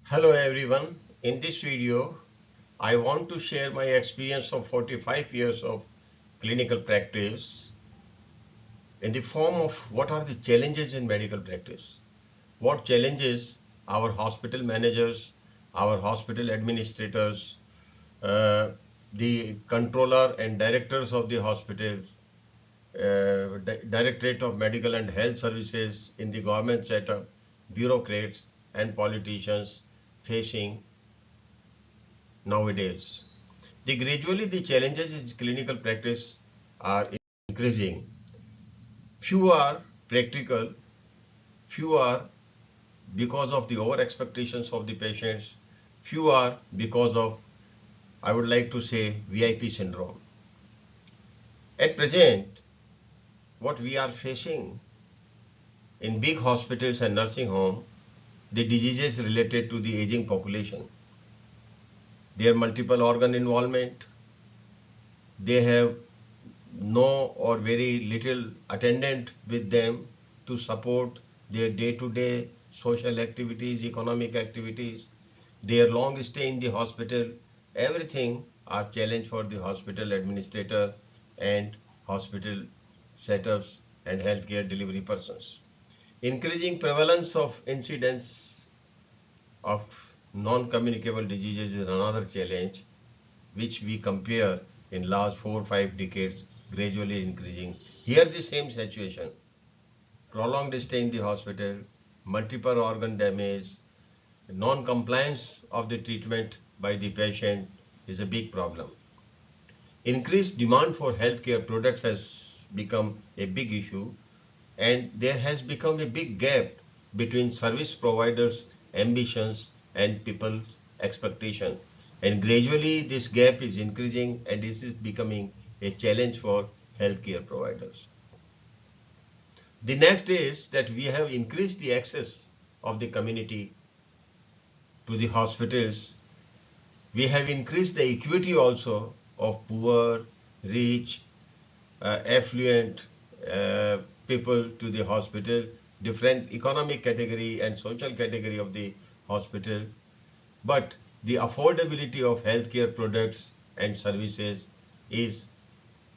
Hello everyone. In this video, I want to share my experience of 45 years of clinical practice in the form of what are the challenges in medical practice. What challenges our hospital managers, our hospital administrators, uh, the controller and directors of the hospitals, Directorate of Medical and Health Services in the government setup, bureaucrats and politicians facing nowadays. Gradually the challenges in clinical practice are increasing. Few are practical, few are because of the over expectations of the patients, few are because of, I would like to say, VIP syndrome. At present, what we are facing in big hospitals and nursing home, the diseases related to the aging population, their multiple organ involvement, they have no or very little attendant with them to support their day-to-day social activities, economic activities, their long stay in the hospital, everything are challenge for the hospital administrator and hospital setups and healthcare delivery persons. Increasing prevalence of incidents of non-communicable diseases is another challenge which we compare in last 4 or 5 decades gradually increasing. Here the same situation, prolonged stay in the hospital, multiple organ damage, non-compliance of the treatment by the patient is a big problem. Increased demand for healthcare products has become a big issue, and there has become a big gap between service providers' ambitions and people's expectation. And gradually this gap is increasing and this is becoming a challenge for healthcare providers. The next is that we have increased the access of the community to the hospitals. We have increased the equity also of poor, rich, affluent people to the hospital, different economic category and social category of the hospital. But the affordability of healthcare products and services is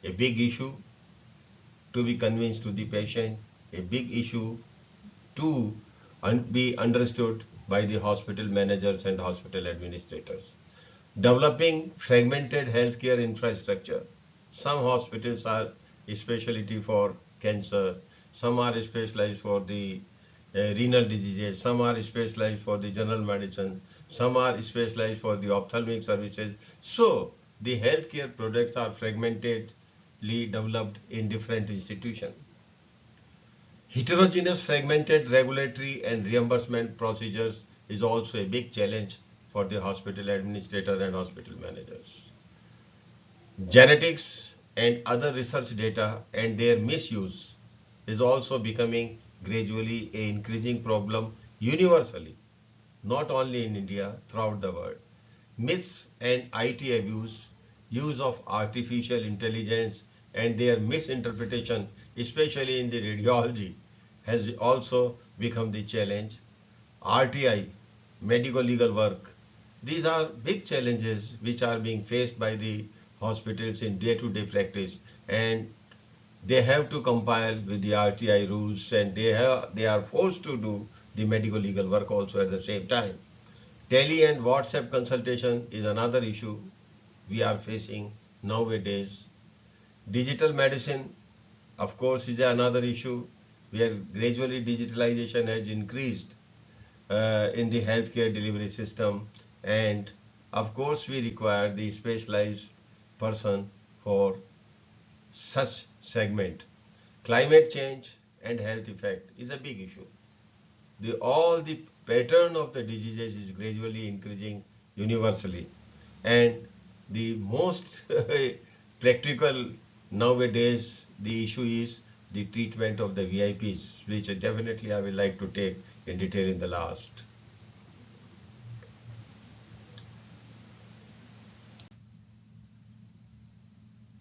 a big issue to be convinced to the patient, a big issue to be understood by the hospital managers and hospital administrators. Developing fragmented healthcare infrastructure. Some hospitals are a specialty for cancer, some are specialized for the renal diseases, some are specialized for the general medicine, some are specialized for the ophthalmic services. So the healthcare products are fragmentedly developed in different institutions. Heterogeneous fragmented regulatory and reimbursement procedures is also a big challenge for the hospital administrator and hospital managers. Genetics and other research data and their misuse is also becoming gradually an increasing problem universally, not only in India, throughout the world. Myths and IT abuse, use of artificial intelligence and their misinterpretation, especially in the radiology, has also become the challenge. RTI, medical legal work, these are big challenges which are being faced by the hospitals in day-to-day practice, and they have to compile with the RTI rules, and they are forced to do the medical legal work also at the same time. Tele and WhatsApp consultation is another issue we are facing nowadays. Digital medicine, of course, is another issue where gradually digitalization has increased in the healthcare delivery system, and of course we require the specialized person for such segment. Climate change and health effect is a big issue. All the pattern of the diseases is gradually increasing universally, and the most practical nowadays the issue is the treatment of the VIPs, which definitely I will like to take in detail in the last.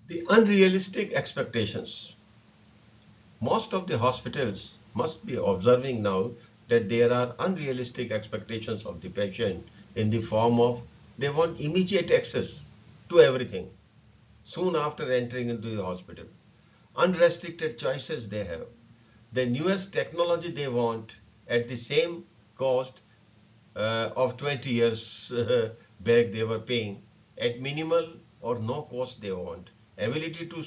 The unrealistic expectations. Most of the hospitals must be observing now that there are unrealistic expectations of the patient in the form of they want immediate access to everything soon after entering into the hospital. Unrestricted choices they have. The newest technology they want at the same cost of 20 years back they were paying at minimal or no cost they want. Ability to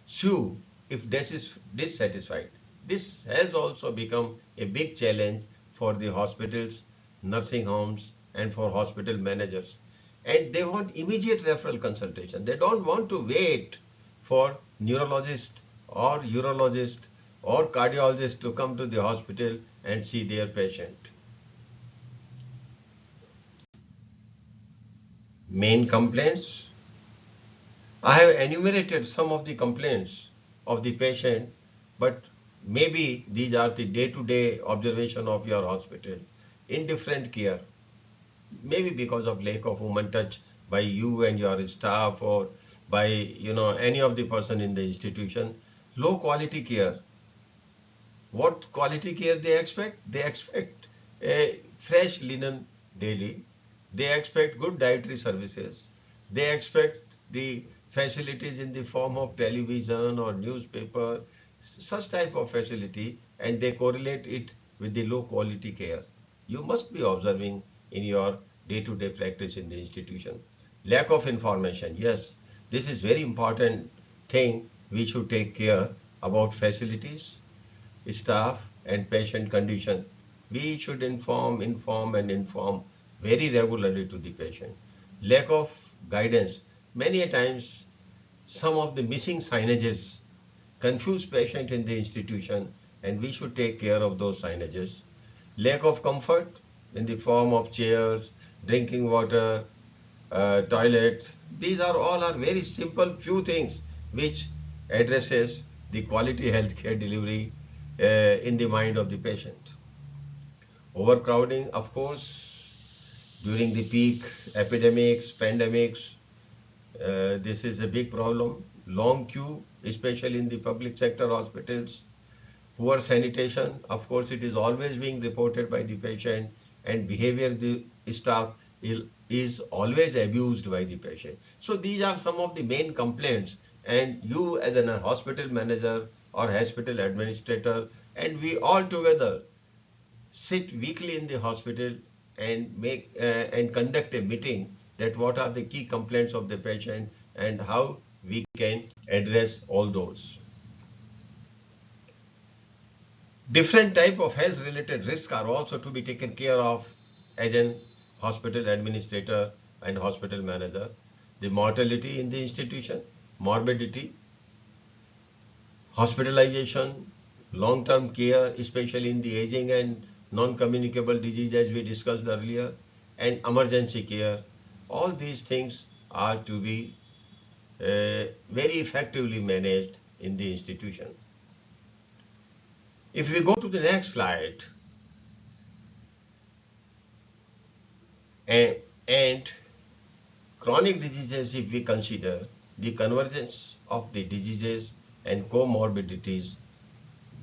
sue if this is dissatisfied. This has also become a big challenge for the hospitals, nursing homes, and for hospital managers. And they want immediate referral consultation. They don't want to wait for neurologist or urologist or cardiologist to come to the hospital and see their patient. Main complaints. I have enumerated some of the complaints of the patient, but maybe these are the day-to-day observation of your hospital. Indifferent care, maybe because of lack of human touch by you and your staff or by any of the person in the institution. Low quality care. What quality care they expect? They expect a fresh linen daily. They expect good dietary services. They expect the facilities in the form of television or newspaper, such type of facility, and they correlate it with the low quality care. You must be observing in your day-to-day practice in the institution. Lack of information. Yes, this is very important thing we should take care about facilities, staff and patient condition. We should inform very regularly to the patient. Lack of guidance. Many a times some of the missing signages confuse patient in the institution and we should take care of those signages. Lack of comfort in the form of chairs, drinking water, toilets. These are all are very simple few things which addresses the quality healthcare delivery in the mind of the patient. Overcrowding, of course, during the peak epidemics, pandemics, this is a big problem. Long queue, especially in the public sector hospitals. Poor sanitation, of course, it is always being reported by the patient, and behavior the staff is always abused by the patient. So these are some of the main complaints, and you as a hospital manager or hospital administrator and we all together sit weekly in the hospital and make and conduct a meeting that what are the key complaints of the patient and how we can address all those. Different type of health related risks are also to be taken care of as an hospital administrator and hospital manager. The mortality in the institution, morbidity, hospitalization, long-term care, especially in the aging and non-communicable disease as we discussed earlier, and emergency care. All these things are to be very effectively managed in the institution. If we go to the next slide, and chronic diseases, if we consider the convergence of the diseases and comorbidities,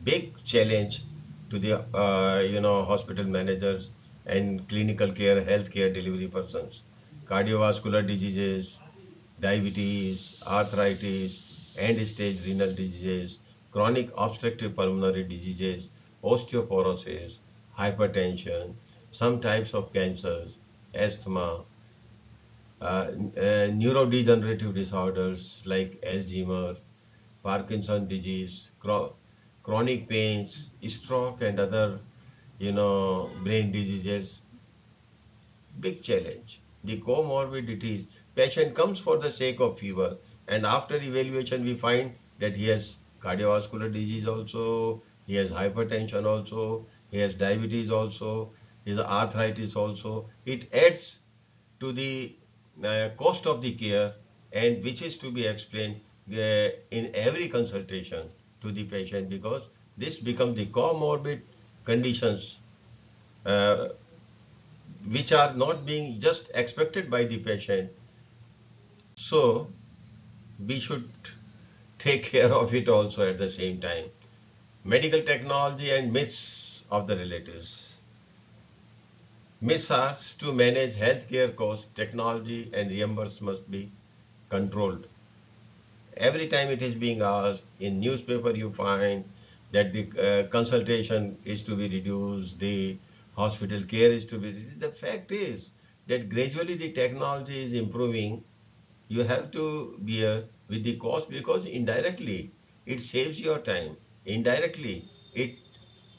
big challenge to the hospital managers and clinical care healthcare delivery persons. Cardiovascular diseases, diabetes, arthritis, end-stage renal diseases, chronic obstructive pulmonary diseases, osteoporosis, hypertension, some types of cancers, asthma, neurodegenerative disorders like Alzheimer, Parkinson disease, chronic pains, stroke and other, brain diseases. Big challenge. The comorbidities, patient comes for the sake of fever and after evaluation we find that he has cardiovascular disease also, he has hypertension also, he has diabetes also, he has arthritis also. It adds to the cost of the care and which is to be explained in every consultation to the patient because this becomes the comorbid conditions which are not being just expected by the patient. So we should take care of it also at the same time. Medical technology and myths of the relatives. Myths to manage healthcare costs, technology and reimbursement must be controlled. Every time it is being asked, in newspaper you find that the consultation is to be reduced, the hospital care is to be reduced. The fact is that gradually the technology is improving. You have to bear with the cost because indirectly it saves your time. Indirectly it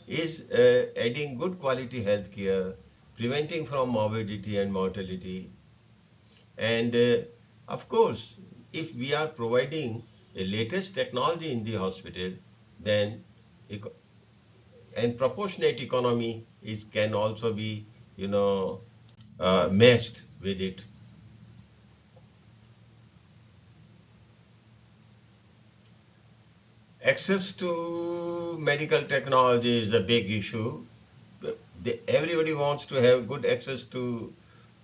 is adding good quality health care, preventing from morbidity and mortality. And of course, if we are providing a latest technology in the hospital, then and proportionate economy is can also be, you know, meshed with it. Access to medical technology is a big issue. Everybody wants to have good access to,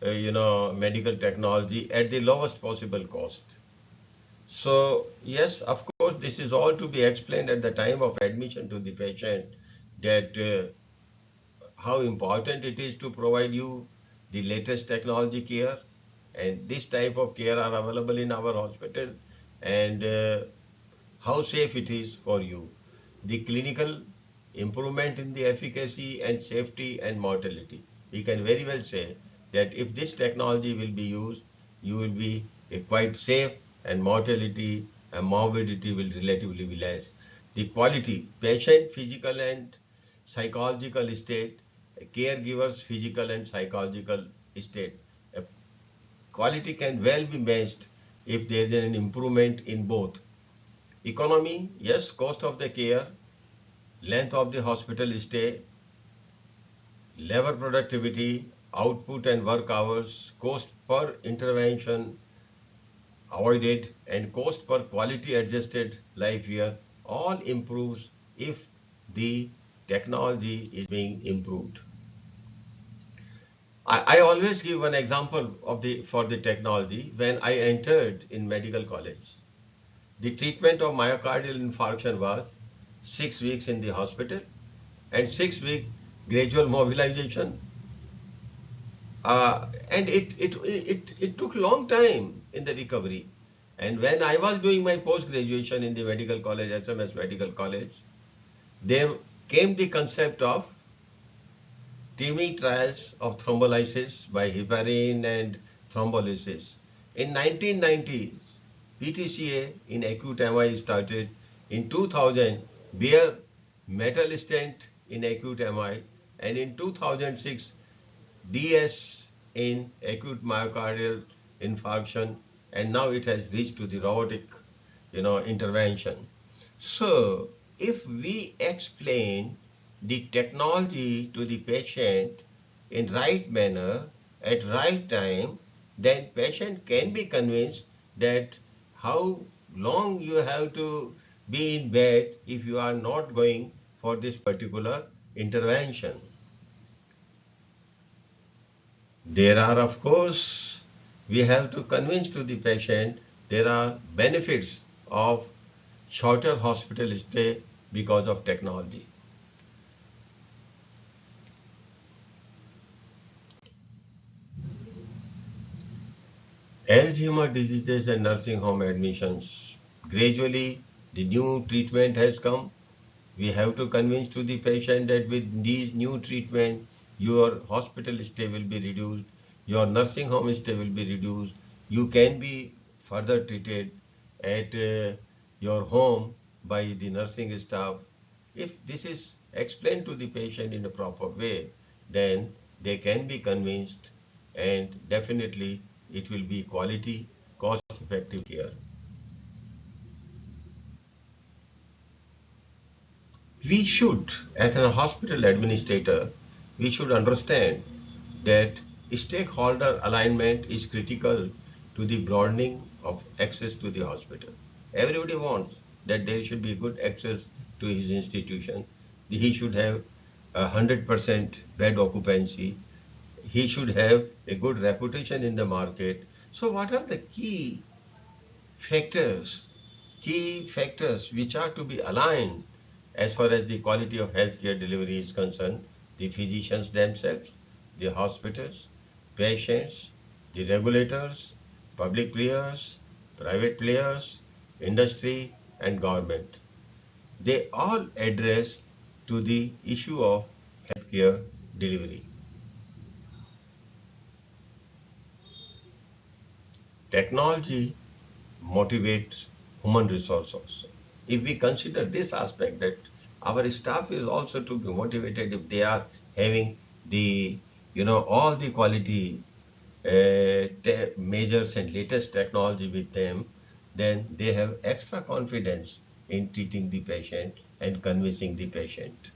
medical technology at the lowest possible cost. So yes, of course, this is all to be explained at the time of admission to the patient that how important it is to provide you the latest technology care, and this type of care are available in our hospital, and how safe it is for you. The clinical improvement in the efficacy and safety and mortality. We can very well say that if this technology will be used, you will be quite safe, and mortality and morbidity will relatively be less. The quality, patient physical and psychological state, caregivers physical and psychological state. Quality can well be matched if there is an improvement in both. Economy, yes, cost of the care, length of the hospital stay, labor productivity, output and work hours, cost per intervention avoided, and cost per quality adjusted life year all improves if the technology is being improved. I always give one example of for the technology. When I entered in medical college, the treatment of myocardial infarction was 6 weeks in the hospital and 6 week gradual mobilization. And it took long time in the recovery. And when I was doing my post graduation in the medical college, SMS Medical College, there came the concept of TIMI trials of thrombolysis by heparin and thrombolysis. In 1990s, PTCA in acute MI started. In 2000, bare metal stent in acute MI, and in 2006, DS in acute myocardial infarction, and now it has reached to the robotic, intervention. So if we explain the technology to the patient in right manner at right time, then patient can be convinced that how long you have to be in bed if you are not going for this particular intervention. There are, of course, we have to convince to the patient there are benefits of shorter hospital stay because of technology. Alzheimer's diseases and nursing home admissions. Gradually, the new treatment has come. We have to convince to the patient that with these new treatment, your hospital stay will be reduced, your nursing home stay will be reduced. You can be further treated at your home by the nursing staff. If this is explained to the patient in a proper way, then they can be convinced, and definitely it will be quality, cost effective care. We should, as a hospital administrator, we should understand that stakeholder alignment is critical to the broadening of access to the hospital. Everybody wants that there should be good access to his institution. He should have 100% bed occupancy. He should have a good reputation in the market. So what are the factors, key factors which are to be aligned as far as the quality of healthcare delivery is concerned? The physicians themselves, the hospitals, patients, the regulators, public players, private players, industry and government. They all address to the issue of healthcare delivery. Technology motivates human resource also. If we consider this aspect that our staff is also to be motivated if they are having the all the quality measures and latest technology with them, then they have extra confidence in treating the patient and convincing the patient.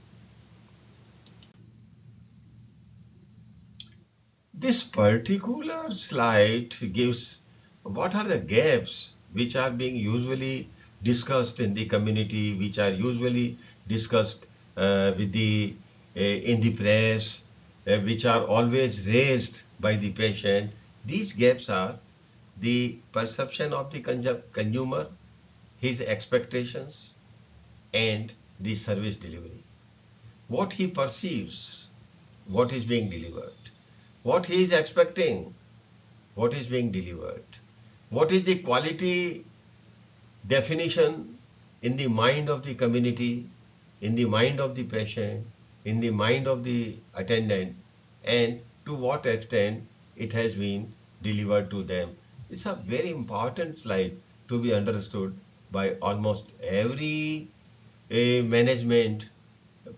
This particular slide gives what are the gaps which are being usually discussed in the community, which are usually discussed with the in the press, which are always raised by the patient. These gaps are the perception of the consumer, his expectations, and the service delivery. What he perceives, what is being delivered, what he is expecting, what is being delivered, what is the quality definition in the mind of the community, in the mind of the patient, in the mind of the attendant, and to what extent it has been delivered to them. It's a very important slide to be understood by almost every management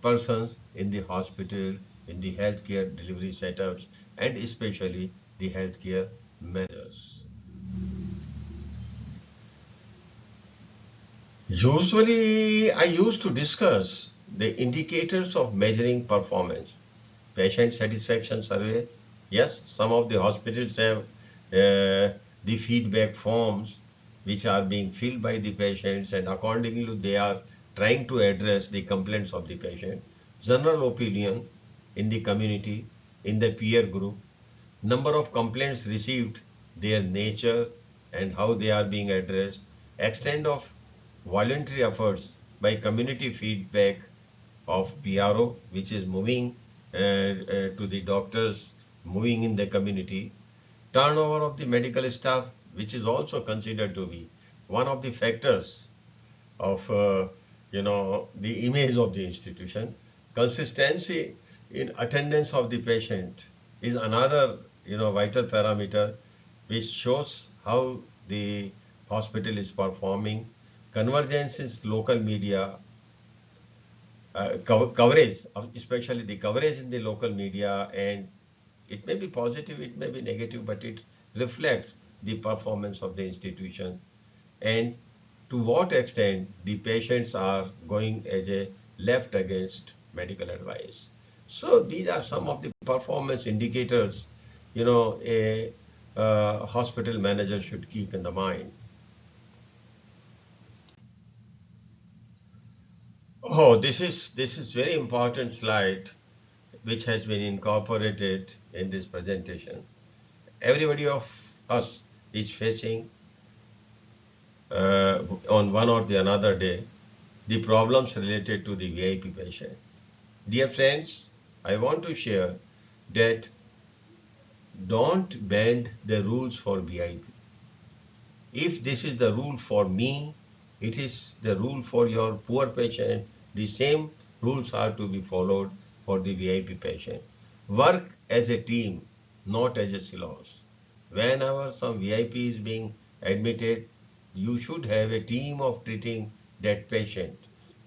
persons in the hospital, in the healthcare delivery setups, and especially the healthcare managers. Usually, I used to discuss the indicators of measuring performance. Patient satisfaction survey. Yes, some of the hospitals have the feedback forms which are being filled by the patients, and accordingly they are trying to address the complaints of the patient. General opinion in the community, in the peer group, number of complaints received, their nature and how they are being addressed, extent of voluntary efforts by community feedback of PRO, which is moving to the doctors, moving in the community, turnover of the medical staff, which is also considered to be one of the factors of the image of the institution. Consistency in attendance of the patient is another vital parameter which shows how the hospital is performing. Convergence in local media coverage, especially the coverage in the local media, and it may be positive, it may be negative, but it reflects the performance of the institution and to what extent the patients are going as a left against medical advice. So these are some of the performance indicators, a hospital manager should keep in the mind. Oh, this is very important slide which has been incorporated in this presentation. Everybody of us is facing on one or the another day the problems related to the VIP patient. Dear friends, I want to share that don't bend the rules for VIP. If this is the rule for me, it is the rule for your poor patient. The same rules are to be followed for the VIP patient. Work as a team, not as a silos. Whenever some VIP is being admitted, you should have a team of treating that patient.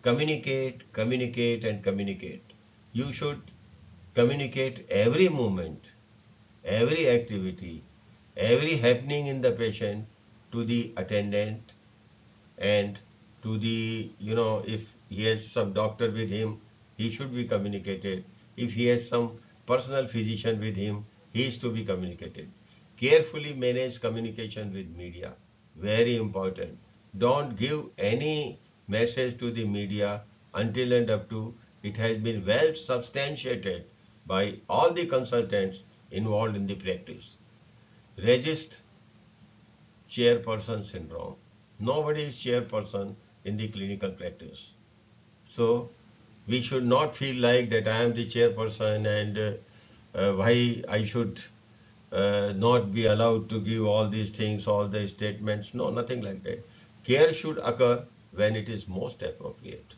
Communicate, communicate, and communicate. You should communicate every moment, every activity, every happening in the patient to the attendant and to the, if he has some doctor with him, he should be communicated. If he has some personal physician with him, he is to be communicated. Carefully manage communication with media. Very important. Don't give any message to the media until and up to it has been well substantiated by all the consultants involved in the practice. Resist chairperson syndrome. Nobody is chairperson in the clinical practice. So we should not feel like that I am the chairperson and why I should not be allowed to give all these things, all these statements. No, nothing like that. Care should occur when it is most appropriate.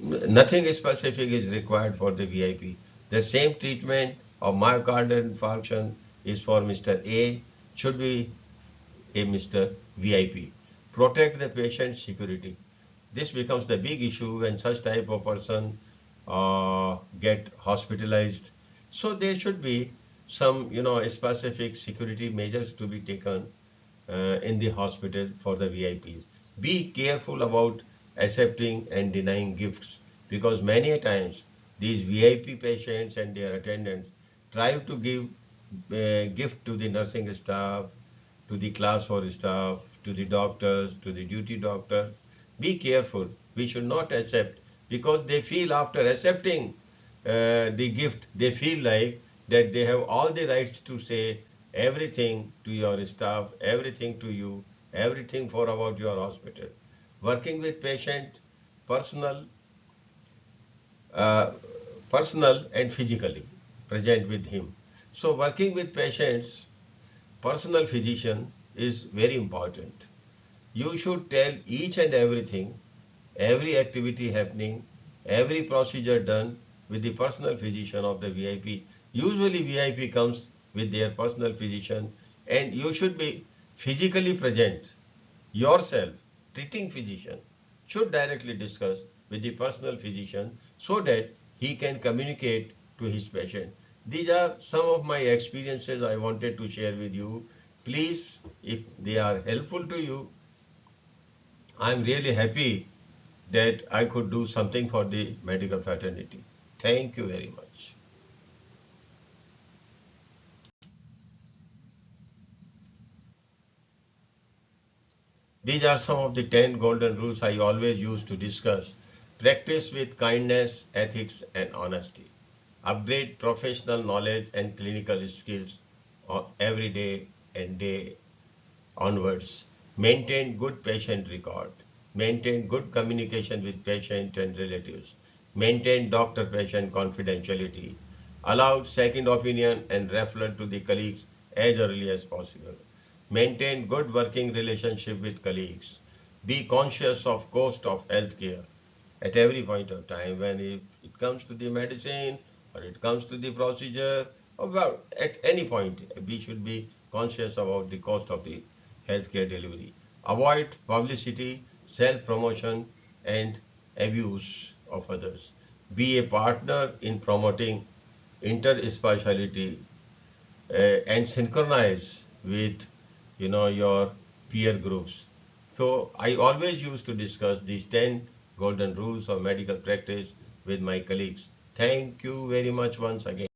Nothing specific is required for the VIP. The same treatment of myocardial infarction is for Mr. A, should be a Mr. VIP. Protect the patient's security. This becomes the big issue when such type of person get hospitalized. So there should be some, specific security measures to be taken in the hospital for the VIPs. Be careful about accepting and denying gifts, because many a times these VIP patients and their attendants try to give gift to the nursing staff, to the class 4 staff, to the doctors, to the duty doctors. Be careful. We should not accept, because they feel after accepting the gift, they feel like that they have all the rights to say everything to your staff, everything to you, everything for about your hospital. Working with patient, personal, uh, personal and physically present with him. So working with patients, personal physician is very important. You should tell each and everything, every activity happening, every procedure done with the personal physician of the VIP. Usually VIP comes with their personal physician, and you should be physically present yourself. Treating physician should directly discuss with the personal physician so that he can communicate to his patient. These are some of my experiences I wanted to share with you. Please, if they are helpful to you, I'm really happy that I could do something for the medical fraternity. Thank you very much. These are some of the 10 golden rules I always use to discuss. Practice with kindness, ethics, and honesty. Upgrade professional knowledge and clinical skills every day and day onwards. Maintain good patient record. Maintain good communication with patient and relatives. Maintain doctor-patient confidentiality. Allow second opinion and referral to the colleagues as early as possible. Maintain good working relationship with colleagues. Be conscious of cost of healthcare at every point of time, when it comes to the medicine or it comes to the procedure, or well, at any point we should be conscious about the cost of the healthcare delivery. Avoid publicity, self-promotion, and abuse of others. Be a partner in promoting inter-speciality and synchronize with your peer groups. So I always used to discuss these 10 golden rules of medical practice with my colleagues. Thank you very much once again.